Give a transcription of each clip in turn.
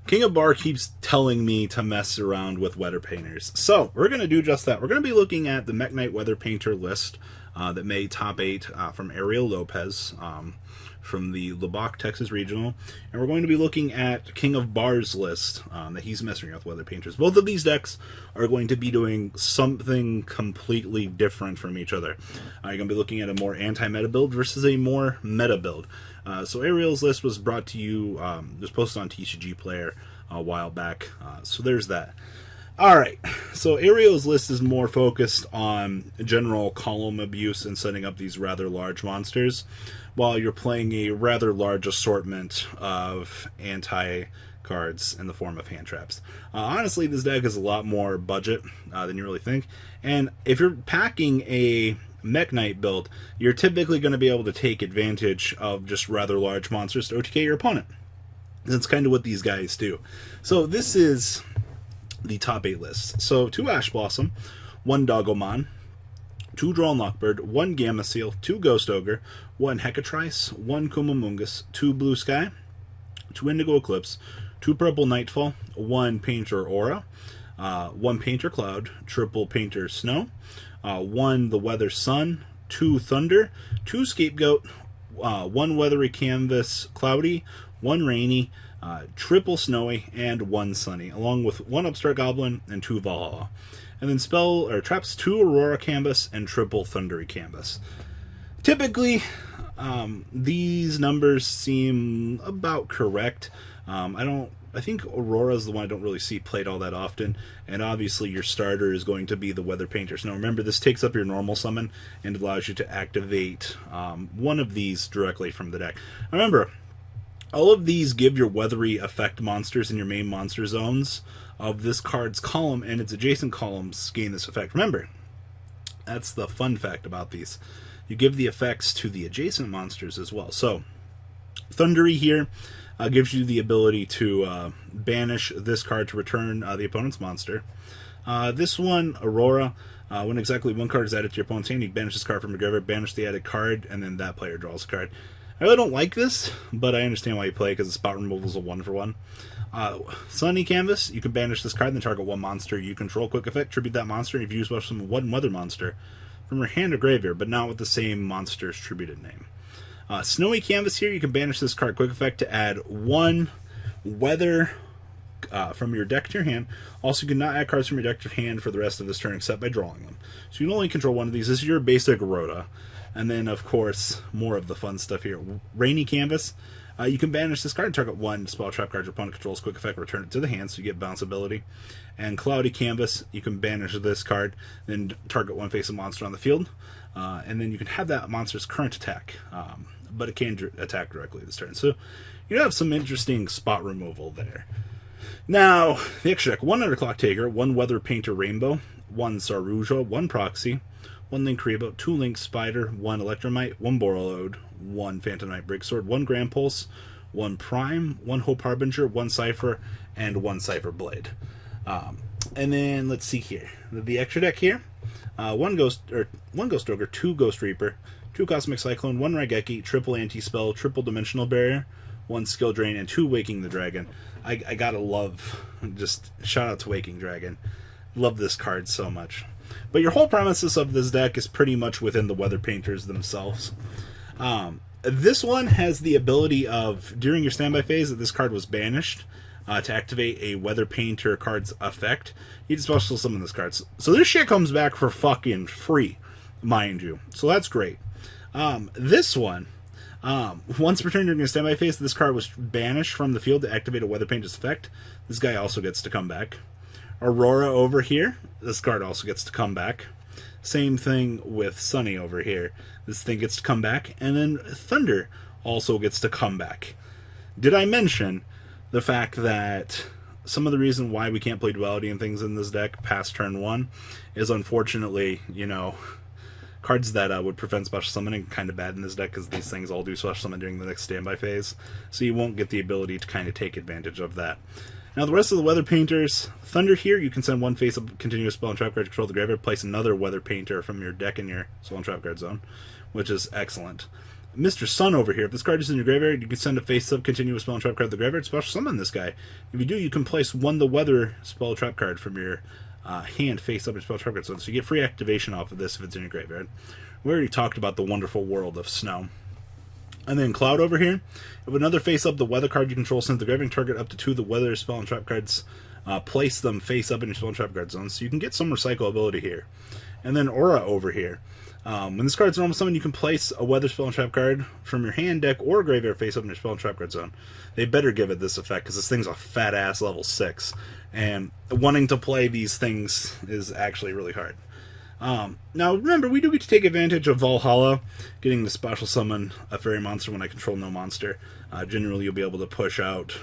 King of Barr keeps telling me to mess around with weather painters. So we're going to do just that. We're going to be looking at the Mech Knight weather painter list that made top 8 from Ariel Lopez from the Lubbock, Texas regional. And we're going to be looking at King of Barr's list that he's messing with weather painters. Both of these decks are going to be doing something completely different from each other. You're going to be looking at a more anti-meta build versus a more meta build. So Ariel's list was brought to you, was posted on TCG Player a while back, so there's that. Alright, so Ariel's list is more focused on general column abuse and setting up these rather large monsters, while you're playing a rather large assortment of anti-cards in the form of hand traps. Honestly, this deck is a lot more budget than you really think, and if you're packing a Mech Knight build, you're typically going to be able to take advantage of just rather large monsters to OTK your opponent. That's kind of what these guys do. So this is the top 8 lists. So 2 Ash Blossom, 1 Doggomon, 2 Drawn Lockbird, 1 Gamma Seal, 2 Ghost Ogre, 1 Hecatrice, 1 Kumamungus, 2 Blue Sky, 2 Indigo Eclipse, 2 Purple Nightfall, 1 Painter Aura, 1 Painter Cloud, triple Painter Snow, 1 The Weather Sun, 2 Thunder, 2 Scapegoat, 1 Weathery Canvas Cloudy, 1 Rainy, triple Snowy, and 1 Sunny, along with 1 Upstart Goblin and 2 Valhalla. And then spell or traps 2 Aurora Canvas and triple Thundery Canvas. Typically, these numbers seem about correct. I think Aurora is the one I don't really see played all that often, and obviously your starter is going to be the Weather Painters. Now remember, this takes up your normal summon and allows you to activate one of these directly from the deck. Remember, all of these give your weathery effect monsters in your main monster zones of this card's column and its adjacent columns gain this effect. Remember, that's the fun fact about these. You give the effects to the adjacent monsters as well. So, Thundery here gives you the ability to banish this card to return the opponent's monster. This one, Aurora, when exactly 1 card is added to your opponent's hand, you banish this card from your graveyard, banish the added card, and then that player draws a card. I really don't like this, but I understand why you play it because the spot removal is a 1-for-1. Sunny Canvas, you can banish this card and then target 1 monster you control. Quick effect, tribute that monster, and if you use summon 1 weather monster from your hand or graveyard, but not with the same monster's tributed name. Snowy Canvas here, you can banish this card. Quick effect to add 1 weather from your deck to your hand. Also, you cannot add cards from your deck to your hand for the rest of this turn except by drawing them. So you can only control 1 of these. This is your basic Rhoda. And then, of course, more of the fun stuff here. Rainy Canvas. You can banish this card and target 1 spell trap card your opponent controls. Quick effect, return it to the hand so you get bounce ability. And Cloudy Canvas, you can banish this card, then target 1 face of monster on the field. And then you can have that monster's current attack. But it can attack directly this turn. So you have some interesting spot removal there. Now, the extra deck. 1 Underclock Taker, 1 Weather Painter Rainbow, 1 Saruja, 1 Proxy, 1 Link Rebo, 2 Link Spider, 1 Electromite, 1 Borreload, 1 Phantom Knight Breaksword, 1 Grand Pulse, 1 Prime, 1 Hope Harbinger, 1 Cypher, and 1 Cypher Blade. And then let's see here. The extra deck here. 1 Ghost Ogre, 2 Ghost Reaper, 2 Cosmic Cyclone, 1 Raigeki, triple Anti-Spell, triple Dimensional Barrier, 1 Skill Drain, and 2 Waking the Dragon. I gotta love, just shout out to Waking Dragon. Love this card so much. But your whole premises of this deck is pretty much within the Weather Painters themselves. This one has the ability of, during your standby phase, that this card was banished to activate a Weather Painter card's effect. You can special summon this card. So this shit comes back for fucking free, mind you. So that's great. This one, once returned during your standby phase, this card was banished from the field to activate a Weather Painter's effect. This guy also gets to come back. Aurora over here, this card also gets to come back. Same thing with Sunny over here. This thing gets to come back. And then Thunder also gets to come back. Did I mention the fact that some of the reason why we can't play Duality and things in this deck past turn 1 is unfortunately, cards that would prevent special summoning kind of bad in this deck because these things all do special summon during the next standby phase. So you won't get the ability to kind of take advantage of that. Now the rest of the Weather Painters, Thunder here, you can send 1 face of continuous spell and trap card to control the graveyard, place another Weather Painter from your deck in your spell and trap card zone, which is excellent. Mr. Sun over here, if this card is in your graveyard, you can send a face-up continuous spell and trap card to the graveyard, special summon this guy. If you do, you can place one the weather spell trap card from your hand face-up and spell trap card. So you get free activation off of this if it's in your graveyard. We already talked about the wonderful world of snow. And then Cloud over here, if another face-up the weather card you control sends the graveyard target up to 2 the weather spell and trap cards, place them face-up in your spell and trap card zone, so you can get some recycle ability here. And then Aura over here. When this card's normal summon, you can place a weather spell and trap card from your hand, deck, or graveyard face up in your spell and trap card zone. They better give it this effect, because this thing's a fat-ass level 6. And wanting to play these things is actually really hard. Now, remember, we do get to take advantage of Valhalla, getting to special summon a fairy monster when I control no monster. Generally, you'll be able to push out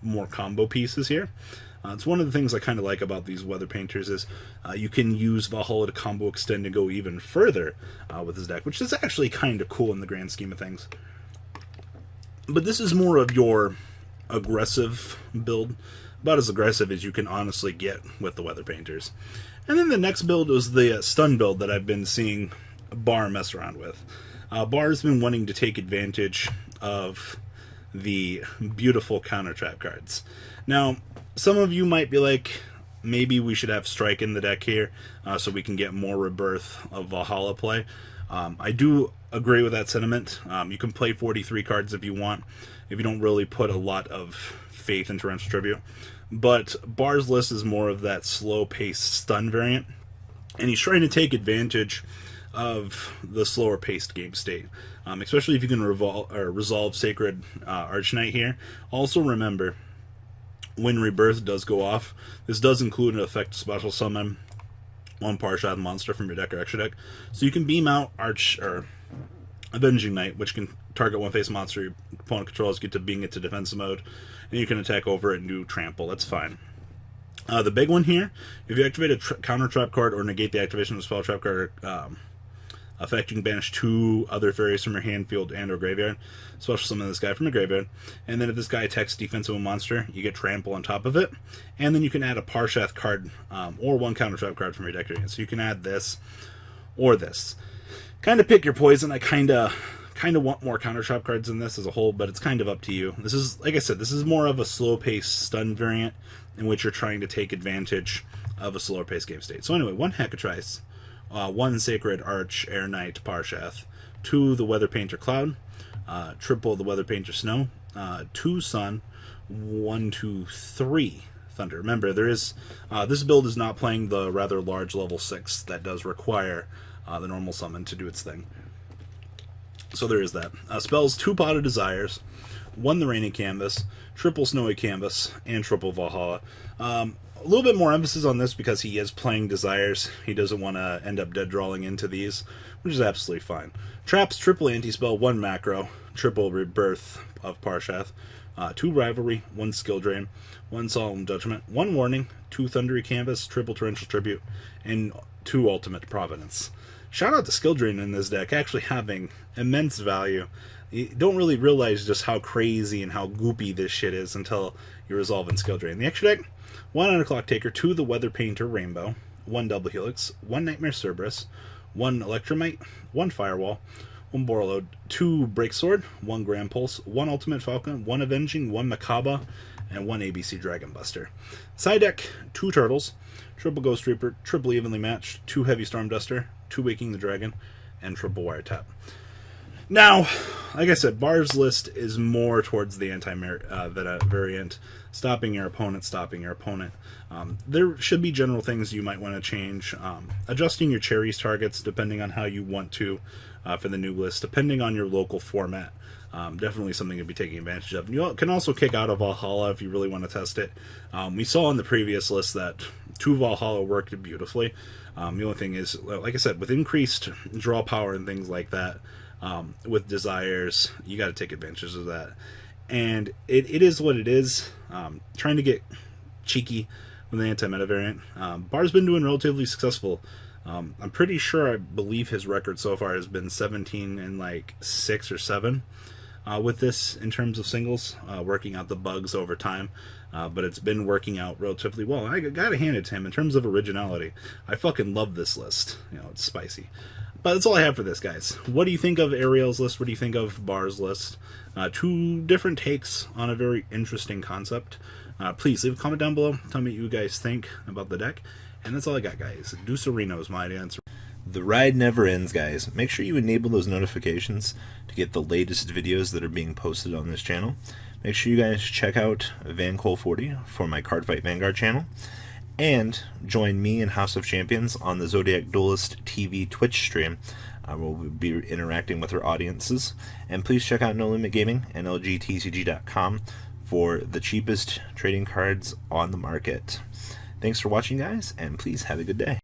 more combo pieces here. It's one of the things I kind of like about these weather painters is you can use Valhalla to combo extend and go even further with this deck, which is actually kind of cool in the grand scheme of things. But this is more of your aggressive build, about as aggressive as you can honestly get with the weather painters. And then the next build was the stun build that I've been seeing Barr mess around with. Barr's been wanting to take advantage of the beautiful counter trap cards. Now, some of you might be like, maybe we should have Strike in the deck here so we can get more Rebirth of Valhalla play. I do agree with that sentiment. You can play 43 cards if you want, if you don't really put a lot of faith in Torrential Tribute. But Barr's list is more of that slow-paced stun variant, and he's trying to take advantage of the slower-paced game state, especially if you can resolve Sacred Archknight here. Also remember, when Rebirth does go off, this does include an effect to special summon one Parshath monster from your deck or extra deck. So you can beam out Avenging Knight, which can target one face monster your opponent controls, get to being it to defensive mode, and you can attack over it and do trample. That's fine. The big one here, if you activate a counter trap card or negate the activation of a spell trap card effect, you can banish 2 other fairies from your hand, field, and or graveyard. Special summon this guy from the graveyard. And then if this guy attacks defensive monster, you get trample on top of it. And then you can add a Parshath card or 1 counter trap card from your deck. So you can add this or this. Kind of pick your poison. I kind of want more counter trap cards in this as a whole, but it's kind of up to you. This is, like I said, this is more of a slow-paced stun variant in which you're trying to take advantage of a slower-paced game state. So anyway, 1 Hecatrice, 1 Sacred Arch Air Knight Parshath, 2 the Weather Painter Cloud, triple the Weather Painter Snow, 2 Sun, 1, 2, 3 Thunder. Remember, there is this build is not playing the rather large level 6 that does require the normal summon to do its thing. So there is that. Spells 2 Pot of Desires, 1 the Raining Canvas, triple Snowy Canvas, and triple Valhalla. A little bit more emphasis on this because he is playing Desires. He doesn't want to end up dead drawing into these, which is absolutely fine. Traps, triple Anti-Spell, 1 Macro, triple Rebirth of Parshath, 2 Rivalry, 1 Skill Drain, 1 Solemn Judgment, 1 Warning, 2 Thundery Canvas, triple Torrential Tribute, and 2 Ultimate Providence. Shout out to Skill Drain in this deck, actually having immense value. You don't really realize just how crazy and how goopy this shit is until you resolve in Skill Drain. The extra deck, 1 Underclock Taker, 2 the Weather Painter Rainbow, 1 Double Helix, 1 Nightmare Cerberus, 1 Electromite, 1 Firewall, 1 Borreload, 2 Break Sword, 1 Grand Pulse, 1 Ultimate Falcon, 1 Avenging, 1 Macabre, and 1 ABC Dragon Buster. Side deck, 2 Turtles, triple Ghost Reaper, triple Evenly Matched, 2 Heavy Storm Duster, 2 Waking the Dragon, and triple Wiretap. Now, like I said, Barr's list is more towards the variant, stopping your opponent. There should be general things you might want to change. Adjusting your cherries targets depending on how you want to for the new list, depending on your local format. Definitely something to be taking advantage of. You can also kick out of Valhalla if you really want to test it. We saw in the previous list that 2 Valhalla worked beautifully. The only thing is, like I said, with increased draw power and things like that, with Desires, you got to take advantage of that. And it is what it is. Trying to get cheeky with the anti-meta variant. Barr's been doing relatively successful. I'm pretty sure, I believe his record so far has been 17 and like 6 or 7 with this in terms of singles, working out the bugs over time. But it's been working out relatively well. I gotta hand it to him in terms of originality. I fucking love this list. You know, it's spicy. But that's all I have for this, guys. What do you think of Ariel's list? What do you think of Barr's list? Two different takes on a very interesting concept. Please leave a comment down below. Tell me what you guys think about the deck. And that's all I got, guys. Deucerino is my answer. The ride never ends, guys. Make sure you enable those notifications to get the latest videos that are being posted on this channel. Make sure you guys check out VanCole40 for my Cardfight Vanguard channel. And join me and House of Champions on the Zodiac Duelist TV Twitch stream. We'll be interacting with our audiences. And please check out No Limit Gaming and LGTCG.com for the cheapest trading cards on the market. Thanks for watching, guys, and please have a good day.